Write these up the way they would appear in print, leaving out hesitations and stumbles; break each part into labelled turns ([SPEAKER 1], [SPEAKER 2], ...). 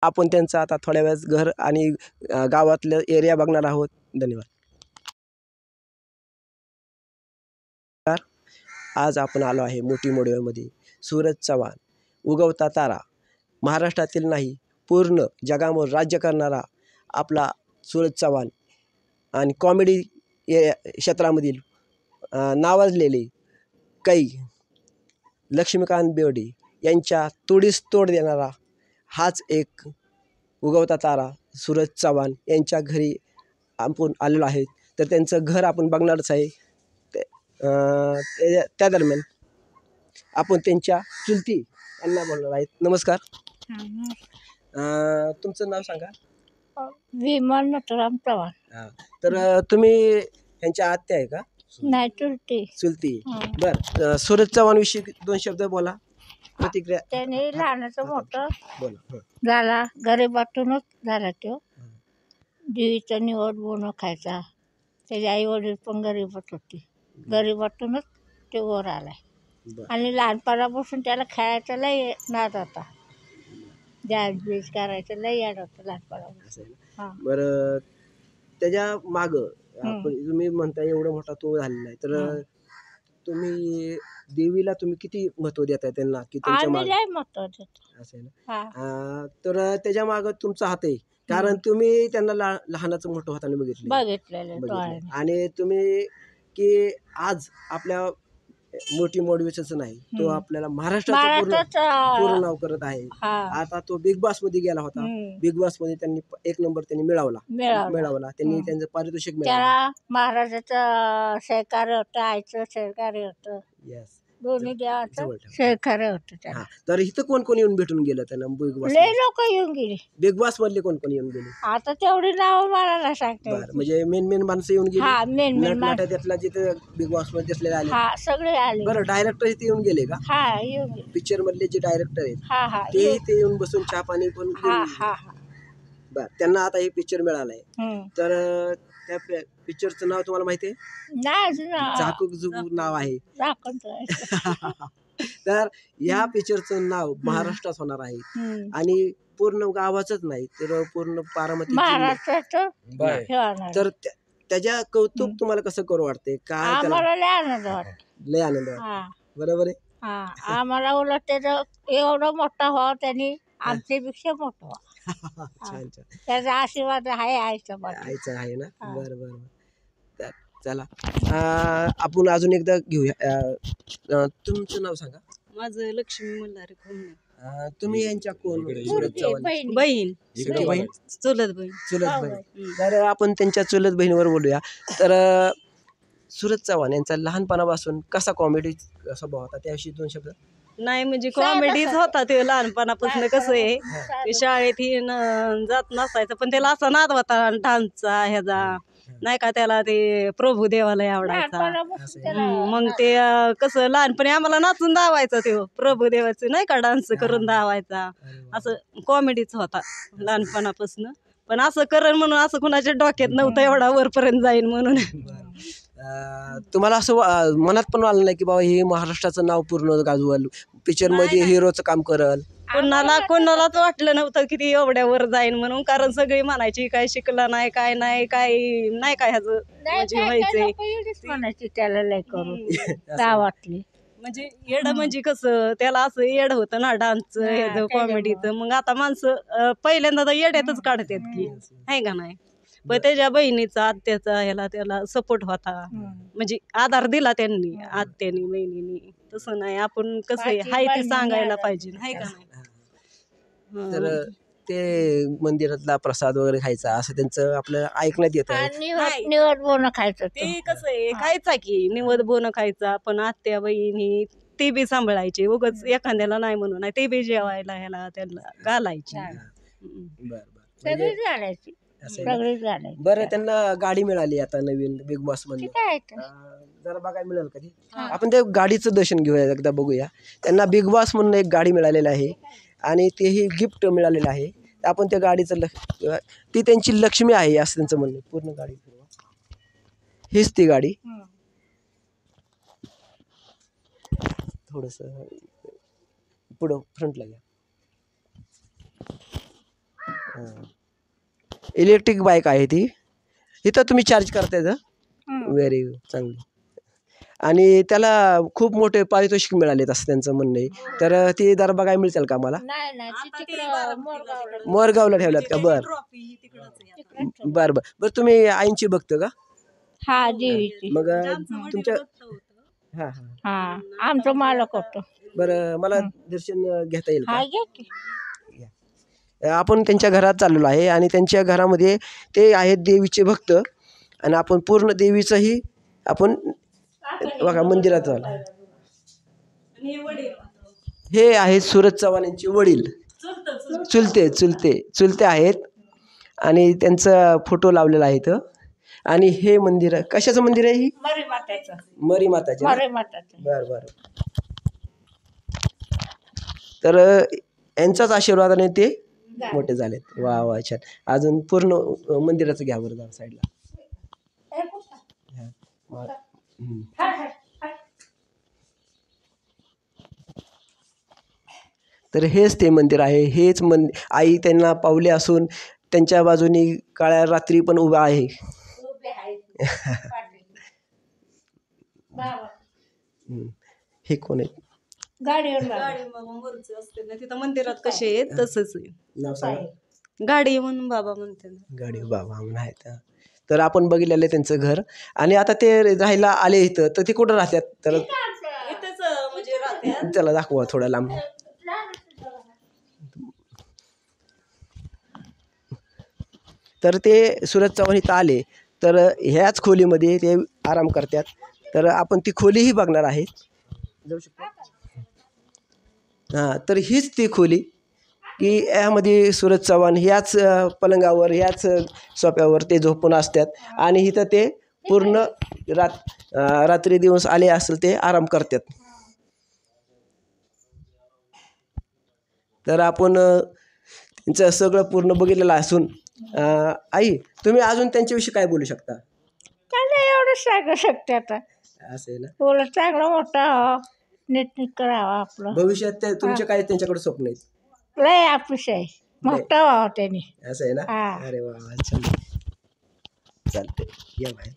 [SPEAKER 1] आपण त्यांचं आता थोड्या वेळात घर आणि गावातलं एरिया बघणार आहोत. धन्यवाद. आज आपण आलो आहे मोठी मोडवेमध्ये. सूरज चव्हाण उगवता तारा, महाराष्ट्रातील नाही पूर्ण जगावर राज्य करणारा आपला सूरज चव्हाण आणि कॉमेडी क्षेत्रामधील नावाजलेले कै लक्ष्मीकांत बेर्डे यांच्या तोडीस तोड देणारा हाच एक उगवता तारा सूरज चव्हाण यांच्या घरी आपण आलेलो आहे. तर त्यांचं घर आपण बघणारच आहे. त्या दरम्यान आपण त्यांच्या चुलती यांना बोलणार आहेत. नमस्कार. तुमचं नाव सांगा.
[SPEAKER 2] विमल नटराम चव्हाण.
[SPEAKER 1] तर तुम्ही यांच्या आत्या आहे का?
[SPEAKER 2] नाही, चुलती.
[SPEAKER 1] चुलती. बर, सूरज चव्हाण विषयी 2 शब्द बोला, प्रतिक्रिया.
[SPEAKER 2] त्याने लहानाचं मोठं
[SPEAKER 1] बोला.
[SPEAKER 2] झाला, गरिबातूनच झाला तो. देवीचा निवड बोन खायचा. त्याचे आई वडील पण गरीबच होती. गरिबातूनच ते वर आलाय. आणि लहानपणापासून त्याला खेळायचा लय नाद होता. डान्स बीस करायचं लय याड होतं लहानपणापासून.
[SPEAKER 1] बरं, त्याच्या माग तुम्ही म्हणता एवढा मोठा तो झालेला आहे, तर तुम्ही देवीला तुम्ही किती महत्व देताय त्यांना की त्यांच्या मागे?
[SPEAKER 2] लय महत्व देतो.
[SPEAKER 1] असं आहे ना. तर त्याच्या माग तुमचा हात आहे, कारण तुम्ही त्यांना लहानाचं मोठं होताना बघितलेलं आणि तुम्ही की आज आपल्या मोठी मोडवेच नाही, तो आपल्याला महाराष्ट्राचं पूर्ण नाव करत आहे. आता तो बिग बॉस मध्ये गेला होता. बिग बॉस मध्ये त्यांनी 1 नंबर त्यांनी मिळवला. त्यांनी त्यांचं पारितोषिक मिळालं.
[SPEAKER 2] महाराजाचं सहकार्य होतं, आईचं सहकार्य होतं, दोन्ही देवाचं सहकार्य होतं.
[SPEAKER 1] तर इथं कोण कोण येऊन भेटून गेलं त्यांना बिग बॉस?
[SPEAKER 2] लय लोक येऊन गेले.
[SPEAKER 1] बिग बॉस मधले कोण कोण येऊन गेले?
[SPEAKER 2] आता तेवढी नाव मला नाही सांगते.
[SPEAKER 1] म्हणजे मेन माणसं येऊन गेली.
[SPEAKER 2] मेन
[SPEAKER 1] त्यातला जिथे बिग बॉस मध्ये दिसलेले आले.
[SPEAKER 2] सगळे आले.
[SPEAKER 1] बरं, डायरेक्टर इथे येऊन गेले का?
[SPEAKER 2] येऊन गेले.
[SPEAKER 1] पिक्चर मधले जे डायरेक्टर आहेत ते इथे येऊन बसून चहा पाणी पण बर, त्यांना आता हे पिक्चर मिळालंय. तर त्या पिक्चरचं नाव तुम्हाला माहिती आहे? झाकूक झुकूक नाव आहे. तर या पिक्चरचं नाव महाराष्ट्रात होणार आहे आणि पूर्ण गावाचंच नाही तर पूर्ण बारामती. तर त्याच्या कौतुक तुम्हाला कसं करू वाटते? काय लय आनंद वाटतो. बरोबर आहे.
[SPEAKER 2] आम्हाला उलट त्याचं एवढं मोठा व्हावं, त्यांनी आमच्यापेक्षा मोठं व्हावं.
[SPEAKER 1] छान.
[SPEAKER 2] त्याचा आशीर्वाद आहे आईचा
[SPEAKER 1] आहे ना. बरं. चला, आपण अजून एकदा घेऊया. तुमचं नाव सांगा.
[SPEAKER 3] माझं लक्ष्मी मल्हारी खोमणे.
[SPEAKER 1] तुम्ही यांच्या कोण? सूरज चव्हाण
[SPEAKER 3] बहीण. चुलत
[SPEAKER 1] बहीण. तर आपण त्यांच्या चुलत बहिणीवर बोलूया. तर सूरज चव्हाण यांचा लहानपणापासून कसा कॉमेडी स्वभाव होता, त्याविषयी 2 शब्द.
[SPEAKER 3] नाही, म्हणजे कॉमेडीच होता ते लहानपणापासून. कसं आहे, ते शाळेत जात नसायचं पण त्याला असा नाद होता डान्सचा, ह्याचा नाही का. त्याला ते प्रभुदेवाला आवडायचा. मग ते कसं लहानपणी आम्हाला नाचून दावायचा, ते प्रभुदेवाचं नाही का डान्स करून दावायचा. असं कॉमेडीच होता लहानपणापासून. पण असं करण म्हणून असं कुणाच्या डोक्यात नव्हतं एवढा वरपर्यंत जाईन म्हणून.
[SPEAKER 1] तुम्हाला असं मनात पण आलं नाही की बाबा हे महाराष्ट्राचं नाव पूर्ण गाजवल, पिक्चर मध्ये हिरोचं काम करल?
[SPEAKER 3] कोणालाच वाटलं नव्हतं की ती एवढ्यावर जाईन म्हणून. कारण सगळी म्हणायची काय शिकला नाही, काय नाही, काय नाही, काय ह्याचं म्हणजे व्हायचंय
[SPEAKER 2] म्हणायची त्याला लय करू गावातली.
[SPEAKER 3] म्हणजे येडं म्हणजे कसं, त्याला असं येड होतं ना डान्सचं, ह्याचं, कॉमेडीचं. मग आता माणसं पहिल्यांदा तर येड्यातच काढतात की, आहे का नाही. पण त्याच्या बहिणीचा, आत्याचा ह्याला त्याला सपोर्ट होता, म्हणजे आधार दिला त्यांनी, आत्यानी बहिणीनी. तसं नाही, आपण कसं हाय ते सांगायला पाहिजे, आहे का नाही.
[SPEAKER 1] तर ते मंदिरातला प्रसाद वगैरे खायचा असं त्यांचं आपल्याला ऐकण्यात येतं.
[SPEAKER 2] निवड बोन खायचं.
[SPEAKER 3] ते कसं आहे, खायचा की निवद बोन खायचा. पण आत्या बहिणी ते बी सांभाळायचे, उगाच एखाद्याला नाही म्हणून नाही, ते बी जेवायला ह्याला त्याला घालायची.
[SPEAKER 2] सगळीच घालायची.
[SPEAKER 1] बरं, त्यांना गाडी मिळाली आता नवीन बिग बॉस मध्ये. जरा बघायला मिळेल कधी? आपण त्या गाडीचं दर्शन घेऊया, एकदा बघूया. त्यांना बिग बॉस म्हणून एक गाडी मिळालेली आहे आणि तेही गिफ्ट मिळालेलं आहे. आपण त्या गाडीचं ती त्यांची लक्ष्मी आहे असं त्यांचं म्हणणं. पूर्ण गाडी हीच ती गाडी. थोडस पुढं फ्रंटला घ्या. इलेक्ट्रिक बाईक आहे ती. इथं तुम्ही चार्ज करताय का?
[SPEAKER 2] हं.
[SPEAKER 1] व्हेरी चांगली. आणि त्याला खूप मोठे पारितोषिक मिळालेत असं त्यांचं म्हणणं आहे. तर ती जरा बघायला मिळतील का मला?
[SPEAKER 2] नाही नाही ती तिकडं मोरगावला
[SPEAKER 1] मोरगावला ठेवल्यात का? बरं
[SPEAKER 2] तिकडं
[SPEAKER 1] बरं बरं बरं. तुम्ही आईंची भक्त का?
[SPEAKER 2] हा देवीची.
[SPEAKER 1] मग तुमच्या हां हां
[SPEAKER 2] हा आमचं मालक होतं.
[SPEAKER 1] बरं मला दर्शन घेता येईल का?
[SPEAKER 2] हा घ्या की.
[SPEAKER 1] आपण त्यांच्या घरात चाललेलो आहे आणि त्यांच्या घरामध्ये ते आहेत देवीचे भक्त आणि आपण पूर्ण देवीचंही आपण बघा मंदिरात झालं. हे आहेत सूरज चव्हाण यांचे वडील, चुलते आहेत आणि त्यांचा फोटो लावलेला आहे इथं. आणि हे मंदिर कशाचं मंदिर आहे? ही
[SPEAKER 2] मरी माताचं.
[SPEAKER 1] मरी माताचे ना?
[SPEAKER 2] मरी माताचं.
[SPEAKER 1] बरं बरं. तर यांचाच आशीर्वादाने ते मोठे झालेत. वा वा छान. अजून पूर्ण मंदिराचं घ्या बरं जरा साईडला. तर हेच ते मंदिर आहे. हेच आई त्यांना पावले असून त्यांच्या बाजूनी काळ्या रात्री पण उभा आहे. हे कोण आहे?
[SPEAKER 2] गाडीवर
[SPEAKER 3] गाडी बाबा मोरचे असते ना तिथं मंदिरात कसे आहेत तसंच आहे.
[SPEAKER 1] नाव सांगा.
[SPEAKER 3] गाडी म्हणून बाबा म्हणते ना.
[SPEAKER 1] गाडी बाबा म्हणून आहेत. तर आपण बघितलेलं आहे त्यांचं घर. आणि आता ते राहायला आले इथं तर ते कुठं राहतात? तर
[SPEAKER 3] इथंच म्हणजे राहते.
[SPEAKER 1] त्याला दाखवा थोडं लांब. तर ते सूरज चव्हाण इथं आले तर ह्याच खोलीमध्ये ते आराम करतात. तर आपण ती खोलीही बघणार आहे. जाऊ शकतो? हां तर हीच ती खोली की यामध्ये सूरज चव्हाण ह्याच पलंगावर ह्याच सोफ्यावर ते झोपून असतात आणि इथं ते पूर्ण रात्री दिवस आले असेल ते आराम करतात. तर आपण त्यांचं सगळं पूर्ण बघितलेलं असून आई तुम्ही अजून त्यांच्याविषयी काय बोलू शकता?
[SPEAKER 2] त्यांना एवढं सांगू शकते आता.
[SPEAKER 1] असं आहे ना.
[SPEAKER 2] उलट चांगला मोठा नीट करावा आपलं.
[SPEAKER 1] भविष्यात तुमचे काय त्यांच्याकडे स्वप्न आहेत?
[SPEAKER 2] लय ऑफिस आहे मोठा व्हावं त्यांनी.
[SPEAKER 1] असं आहे ना.
[SPEAKER 2] हा.
[SPEAKER 1] अरे वा वा छान. चालते या बाहेर.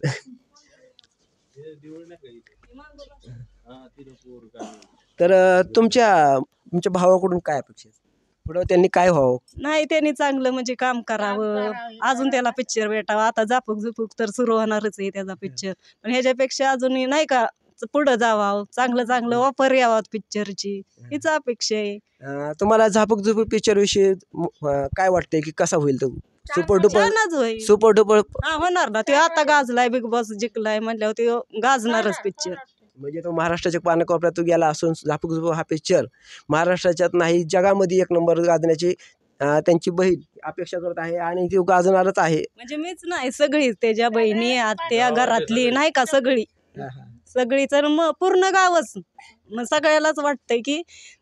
[SPEAKER 1] तर तुमच्या भावाकडून काय अपेक्षा आहे? पुढं त्यांनी काय व्हावं?
[SPEAKER 3] नाही त्यांनी चांगलं म्हणजे काम करावं. अजून त्याला पिक्चर भेटावा. आता झापूक झुपूक तर सुरू होणारच आहे त्याचा पिक्चर. पण ह्याच्यापेक्षा अजूनही नाही का पुढं जावं. चांगलं चांगलं वापर यावं पिक्चरची हीच अपेक्षा आहे.
[SPEAKER 1] तुम्हाला झापूक झुपूक पिक्चर विषयी काय वाटतंय की कसा होईल तो? सुपर डुपर
[SPEAKER 3] छानच होईल.
[SPEAKER 1] सुपर डुपर
[SPEAKER 3] हा होणार ना. ते आता गाजलाय बिग बॉस जिंकलाय म्हणल्यावर ते गाजणारच पिक्चर.
[SPEAKER 1] म्हणजे तो महाराष्ट्राच्या पानकोपऱ्यात गेला असून झापूक झुपूक हा पिक्चर महाराष्ट्राच्यात नाही जगामध्ये एक नंबर गाजण्याची त्यांची बहीण अपेक्षा करत आहे आणि ती गाजणारच आहे.
[SPEAKER 3] म्हणजे मीच नाही सगळीच त्याच्या बहिणी आत्या घरातली नाही का सगळी सगळी तर मग पूर्ण गावच मग सगळ्यालाच वाटतंय की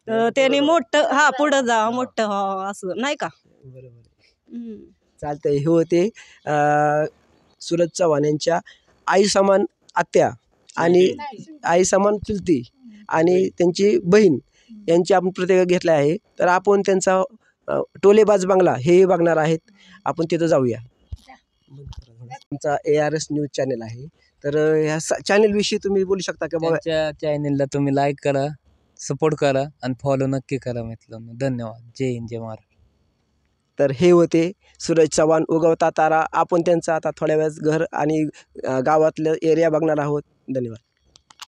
[SPEAKER 3] त्याने मोठं पुढं जावं मोठं व्हावं असं नाही का.
[SPEAKER 1] बरोबर. चालतंय. हे होते सूरज चव्हाण यांच्या आई समान आत्या आणि आई समान चुलती आणि त्यांची बहीण यांची आपण प्रतिक्रिया घेतली आहे. तर आपण त्यांचा टोलेबाज बंगला हे बघणार आहेत. आपण तिथं जाऊया. आमचा ARS न्यूज चॅनल आहे. तर ह्या चॅनलविषयी तुम्ही बोलू शकता का? बाबा
[SPEAKER 4] त्यांच्या चॅनलला तुम्ही लाईक करा, सपोर्ट करा आणि फॉलो नक्की करा मित्रांनो. धन्यवाद. जय हिंद, जय महाराष्ट्र.
[SPEAKER 1] तर हे होते सूरज चव्हाण उगवता तारा. आपण त्यांचं आता थोड्या वेळात घर आणि गावातलं एरिया बघणार आहोत. धन्यवाद.